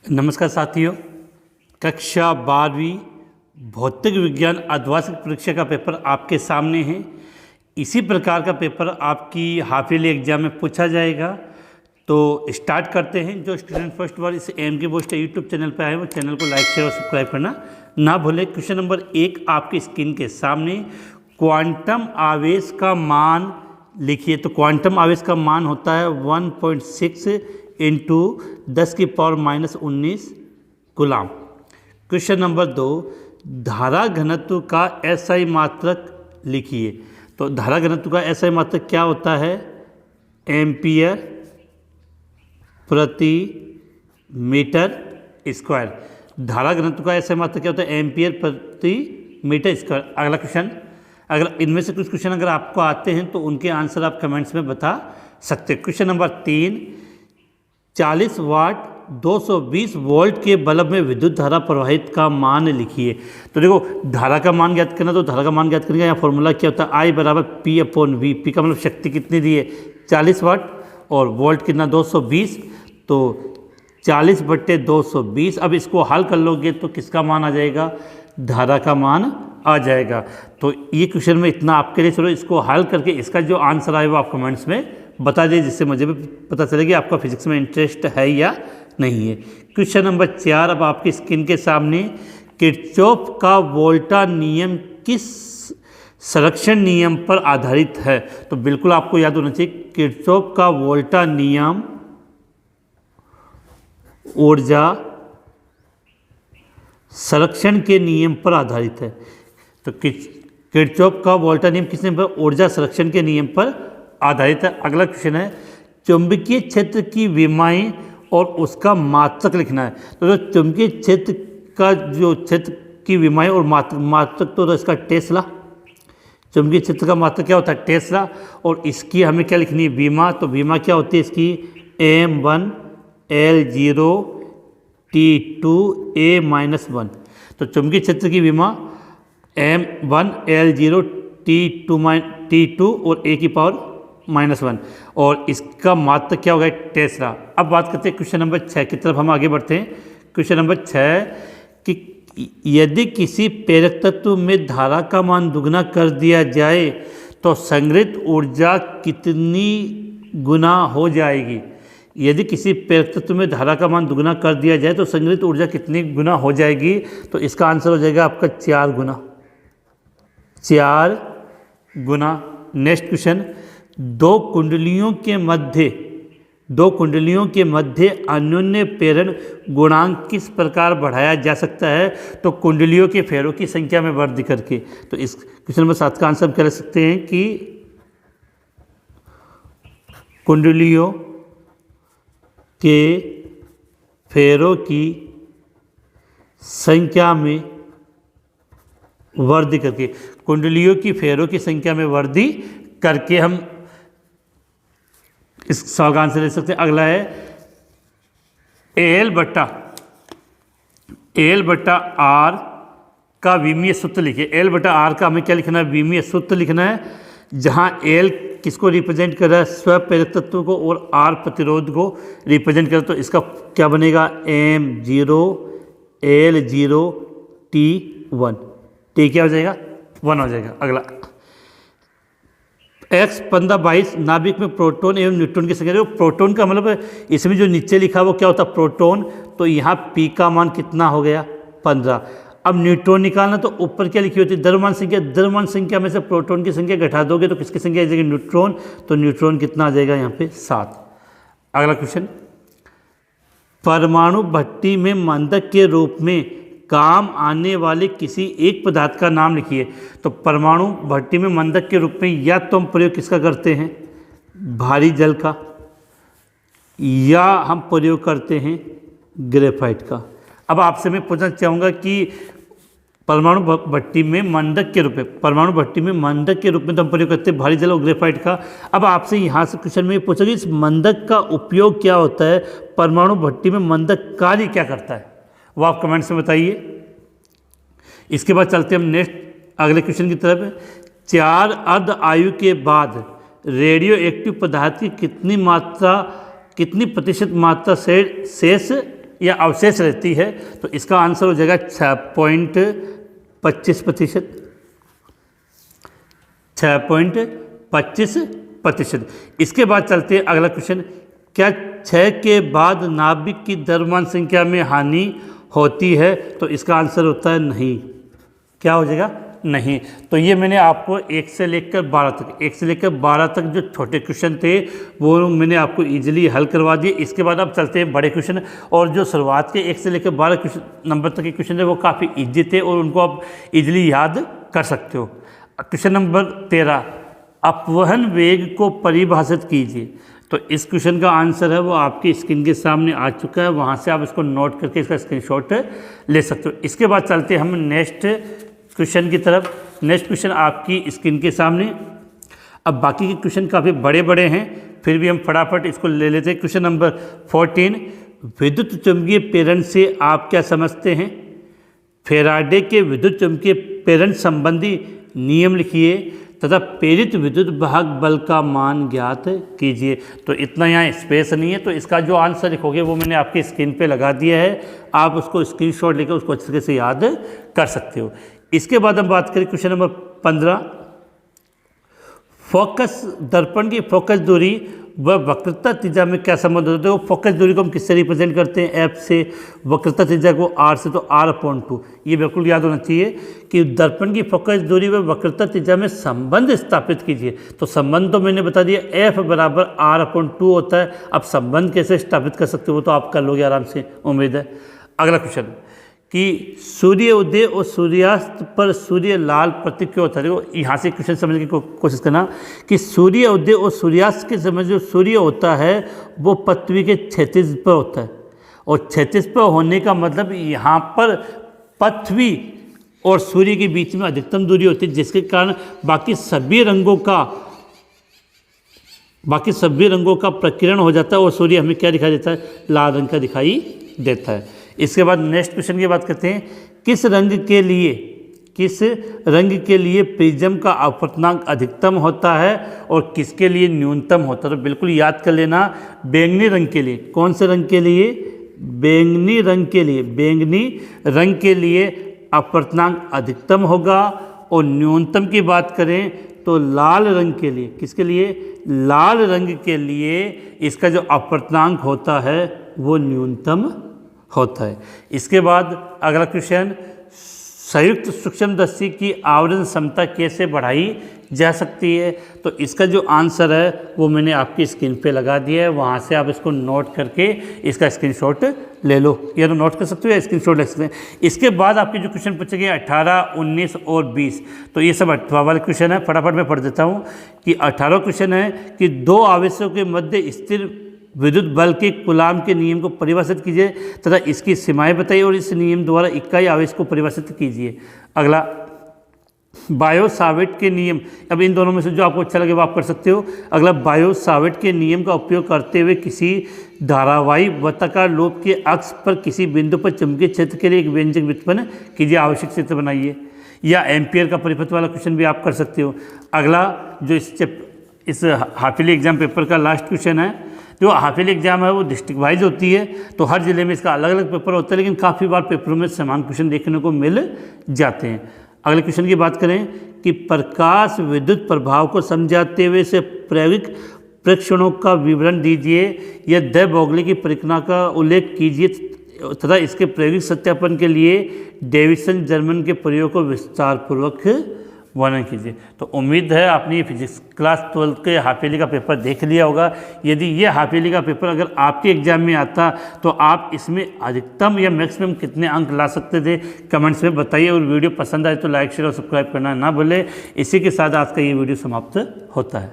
नमस्कार साथियों, कक्षा 12वीं भौतिक विज्ञान अर्धवार्षिक परीक्षा का पेपर आपके सामने है। इसी प्रकार का पेपर आपकी हाफ ईयरली एग्जाम में पूछा जाएगा। तो स्टार्ट करते हैं। जो स्टूडेंट फर्स्ट बार इस एम की पोस्ट यूट्यूब चैनल पर आए वो चैनल को लाइक शेयर और सब्सक्राइब करना ना भूलें। क्वेश्चन नंबर 1 आपकी स्क्रीन के सामने, क्वांटम आवेश का मान लिखिए। तो क्वांटम आवेश का मान होता है 1.6 इंटू 10⁻⁻19 कूलाम। क्वेश्चन नंबर 2, धारा घनत्व का एसआई मात्रक लिखिए। तो धारा घनत्व का एसआई मात्रक क्या होता है? एम्पियर प्रति मीटर स्क्वायर। धारा घनत्व का एसआई मात्रक क्या होता है? एम्पियर प्रति मीटर स्क्वायर। अगला क्वेश्चन, अगर इनमें से कुछ क्वेश्चन अगर आपको आते हैं तो उनके आंसर आप कमेंट्स में बता सकते हैं। क्वेश्चन नंबर 3, 40 वाट 220 वोल्ट के बल्ब में विद्युत धारा प्रवाहित का मान लिखिए। तो देखो, धारा का मान ज्ञात करना, तो धारा का मान ज्ञात करने का यहाँ फॉर्मूला क्या होता है? I बराबर P/V। P का मतलब शक्ति कितनी दी है? 40 वाट, और वोल्ट कितना? 220। तो 40/220। अब इसको हल कर लोगे तो किसका मान आ जाएगा? धारा का मान आ जाएगा। तो ये क्वेश्चन में इतना आपके लिए। चलो इसको हल करके इसका जो आंसर आए वो आप कमेंट्स में बता दीजिए, जिससे मुझे भी पता चले कि आपका फिजिक्स में इंटरेस्ट है या नहीं है। क्वेश्चन नंबर 4 अब आपकी स्क्रीन के सामने, किरचॉफ का वोल्टा नियम किस संरक्षण नियम पर आधारित है? तो बिल्कुल आपको याद होना चाहिए, किरचॉफ का वोल्टा नियम ऊर्जा संरक्षण के नियम पर आधारित है। तो किरचॉफ का वोल्टा नियम किस नियम पर? ऊर्जा संरक्षण के नियम पर आधारित है। अगला क्वेश्चन है, चुंबकीय क्षेत्र की विमाएं और उसका मात्रक लिखना है। तो जो चुंबकीय क्षेत्र का जो क्षेत्र की विमाएं और मात्रक तो इसका टेस्ला। चुंबकीय क्षेत्र का मात्रक क्या होता है? टेस्ला। और इसकी हमें क्या लिखनी है? विमा। तो विमा क्या होती है इसकी? M1 L0 T2 A-1। तो चुंबकीय क्षेत्र की विमा M1 L0 T2 और A⁻⁻1, और इसका मात्रक क्या होगा? टेस्ला। अब बात करते हैं क्वेश्चन नंबर 6 की तरफ हम आगे बढ़ते हैं। क्वेश्चन नंबर 6 कि यदि किसी प्रेरक तत्व में धारा का मान दुगना कर दिया जाए तो संग्रहित ऊर्जा कितनी गुना हो जाएगी? यदि किसी प्रेरक तत्व में धारा का मान दुगना कर दिया जाए तो संग्रहित ऊर्जा कितनी गुना हो जाएगी? तो इसका आंसर हो जाएगा आपका 4 गुना। 4 गुना। नेक्स्ट क्वेश्चन, दो कुंडलियों के मध्य अन्योन्य प्रेरण गुणांक किस प्रकार बढ़ाया जा सकता है? तो कुंडलियों के फेरों की संख्या में वृद्धि करके। तो इस क्वेश्चन नंबर 7 का आंसर हम कह सकते हैं कि कुंडलियों के फेरों की संख्या में वृद्धि करके। कुंडलियों की फेरों की संख्या में वृद्धि करके हम इस सवाल का आंसर ले सकते हैं। अगला है, एल बट्टा आर का विमीय सूत्र लिखिए। एल बट्टा आर का हमें क्या लिखना है? विमीय सूत्र लिखना है, जहां एल किसको रिप्रेजेंट कर रहा है? स्वप्रेरक तत्व को, और आर प्रतिरोध को रिप्रेजेंट कर। तो इसका क्या बनेगा? M0 L0 T1। T क्या हो जाएगा? 1 हो जाएगा। अगला, X 15-22 नाभिक में प्रोटॉन एवं न्यूट्रॉन की संख्या। प्रोटॉन का मतलब इसमें जो नीचे लिखा है वो क्या होता है? प्रोटॉन। तो यहाँ P का मान कितना हो गया? 15। अब न्यूट्रॉन निकालना, तो ऊपर क्या लिखी होती है? द्रव्यमान संख्या। द्रव्यमान संख्या में से प्रोटॉन की संख्या घटा दोगे तो किसकी संख्या आ जाएगी? न्यूट्रॉन। तो न्यूट्रॉन कितना आ जाएगा यहाँ पे? 7। अगला क्वेश्चन, परमाणु भट्टी में मंदक के रूप में काम आने वाले किसी एक पदार्थ का नाम लिखिए। तो परमाणु भट्टी में मंदक के रूप में या तो हम प्रयोग किसका करते हैं? भारी जल का, या हम प्रयोग करते हैं ग्रेफाइट का। अब आपसे मैं पूछना चाहूँगा कि परमाणु भट्टी में मंदक के रूप में, तो हम प्रयोग करते हैं भारी जल और ग्रेफाइट का। अब आपसे यहाँ से क्वेश्चन में पूछा कि इस मंदक का उपयोग क्या होता है? परमाणु भट्टी में मंदक कार्य क्या करता है? वो आप कमेंट्स में बताइए। इसके बाद चलते हम नेक्स्ट अगले क्वेश्चन की तरफ। 4 अर्ध आयु के बाद रेडियो एक्टिव पदार्थ की कितनी प्रतिशत मात्रा शेष या अवशेष रहती है, तो इसका आंसर हो जाएगा 6.25%। 6.25%। इसके बाद चलते हैं अगला क्वेश्चन, क्या 6 के बाद नाभिक की द्रव्यमान संख्या में हानि होती है? तो इसका आंसर होता है नहीं। क्या हो जाएगा? नहीं। तो ये मैंने आपको 1 से लेकर 12 तक जो छोटे क्वेश्चन थे वो मैंने आपको इजीली हल करवा दिए। इसके बाद अब चलते हैं बड़े क्वेश्चन, और जो शुरुआत के 1 से लेकर 12 नंबर तक के क्वेश्चन थे वो काफ़ी इजी थे और उनको आप इजीली याद कर सकते हो। क्वेश्चन नंबर 13, अपवहन वेग को परिभाषित कीजिए। तो इस क्वेश्चन का आंसर है वो आपकी स्क्रीन के सामने आ चुका है, वहाँ से आप इसको नोट करके इसका स्क्रीनशॉट ले सकते हो। इसके बाद चलते हैं हम नेक्स्ट क्वेश्चन की तरफ। नेक्स्ट क्वेश्चन आपकी स्क्रीन के सामने। अब बाकी के क्वेश्चन काफ़ी बड़े बड़े हैं, फिर भी हम फटाफट इसको ले लेते हैं। क्वेश्चन नंबर 14, विद्युत चुम्बकीय प्रेरण से आप क्या समझते हैं? फैराडे के विद्युत चुम्बकीय प्रेरण संबंधी नियम लिखिए तथा प्रेरित विद्युत वाहक बल का मान ज्ञात कीजिए। तो इतना यहाँ स्पेस नहीं है, तो इसका जो आंसर लिखोगे वो मैंने आपकी स्क्रीन पे लगा दिया है, आप उसको स्क्रीनशॉट लेकर उसको अच्छे से याद कर सकते हो। इसके बाद हम बात करें क्वेश्चन नंबर 15, फोकस दर्पण की फोकस दूरी व वक्रता त्रिज्या में क्या संबंध होता है? वो फोकस दूरी को हम किससे रिप्रेजेंट करते हैं? एफ से। वक्रता त्रिज्या को आर से, तो r/2। ये बिल्कुल याद होना चाहिए कि दर्पण की फोकस दूरी व वक्रता त्रिज्या में संबंध स्थापित कीजिए। तो संबंध तो मैंने बता दिया, F बराबर r/2 होता है। अब संबंध कैसे स्थापित कर सकते हो तो आप कर लोगे आराम से, उम्मीद है। अगला क्वेश्चन कि सूर्य उदय और सूर्यास्त पर सूर्य लाल प्रतीक क्यों होता है? देखो यहाँ से क्वेश्चन समझने की कोशिश करना कि सूर्य उदय और सूर्यास्त के समय जो सूर्य होता है वो पृथ्वी के क्षैतिज पर होता है, और क्षैतिज पर होने का मतलब यहाँ पर पृथ्वी और सूर्य के बीच में अधिकतम दूरी होती है, जिसके कारण बाकी सभी रंगों का प्रकीर्णन हो जाता है और सूर्य हमें क्या दिखाई देता है? लाल रंग का दिखाई देता है। इसके बाद नेक्स्ट क्वेश्चन की बात करते हैं, किस रंग के लिए प्रिज्म का अपवर्तनांक अधिकतम होता है और किसके लिए न्यूनतम होता है? तो बिल्कुल याद कर लेना, बैंगनी रंग के लिए। कौन से रंग के लिए? बैंगनी रंग के लिए अपवर्तनांक अधिकतम होगा, और न्यूनतम की बात करें तो लाल रंग के लिए। किसके लिए? लाल रंग के लिए इसका जो अपवर्तनांक होता है वो न्यूनतम होता है। इसके बाद अगला क्वेश्चन, संयुक्त सूक्ष्मदर्शी की आवरण क्षमता कैसे बढ़ाई जा सकती है? तो इसका जो आंसर है वो मैंने आपकी स्क्रीन पे लगा दिया है, वहाँ से आप इसको नोट करके इसका स्क्रीनशॉट ले लो, या तो नोट कर सकते हो या स्क्रीनशॉट ले सकते हैं। इसके बाद आपके जो क्वेश्चन पूछे 18, 19 और 20, तो ये सब 18 वाले क्वेश्चन है। फटाफट मैं पढ़ देता हूँ कि 18 क्वेश्चन है कि दो आवेशों के मध्य स्थिर विद्युत बल के कूलाम के नियम को परिभाषित कीजिए तथा इसकी सीमाएं बताइए और इस नियम द्वारा इकाई आवेश को परिभाषित कीजिए। अगला, बायो सावर्ट के नियम। अब इन दोनों में से जो आपको अच्छा लगे वो आप कर सकते हो। अगला, बायो सावर्ट के नियम का उपयोग करते हुए किसी धारावाही वृत्ताकार लूप के अक्ष पर किसी बिंदु पर चुंबकीय क्षेत्र के लिए एक व्यंजक व्युत्पन्न कीजिए, आवश्यक क्षेत्र बनाइए। या एम्पियर का परिपथ वाला क्वेश्चन भी आप कर सकते हो। अगला, जो इस हाफ ईयरली एग्जाम पेपर का लास्ट क्वेश्चन है, जो हाफ ईयरली एग्जाम है वो डिस्ट्रिक्ट वाइज होती है, तो हर जिले में इसका अलग अलग पेपर होता है, लेकिन काफ़ी बार पेपरों में समान क्वेश्चन देखने को मिल जाते हैं। अगले क्वेश्चन की बात करें कि प्रकाश विद्युत प्रभाव को समझाते हुए इसे प्रायोगिक प्रेक्षणों का विवरण दीजिए या दे ब्रोगली की परिक्रमा का उल्लेख कीजिए तथा इसके प्रायोगिक सत्यापन के लिए डेविसन जर्मन के प्रयोग को विस्तारपूर्वक वर्णन कीजिए। तो उम्मीद है आपने ये फिजिक्स क्लास 12 के हाफ ईयरली का पेपर देख लिया होगा। यदि ये हाफ ईयरली का पेपर अगर आपके एग्जाम में आता तो आप इसमें अधिकतम या मैक्सिमम कितने अंक ला सकते थे, कमेंट्स में बताइए। और वीडियो पसंद आए तो लाइक, शेयर और सब्सक्राइब करना ना भूलें। इसी के साथ आज का ये वीडियो समाप्त होता है।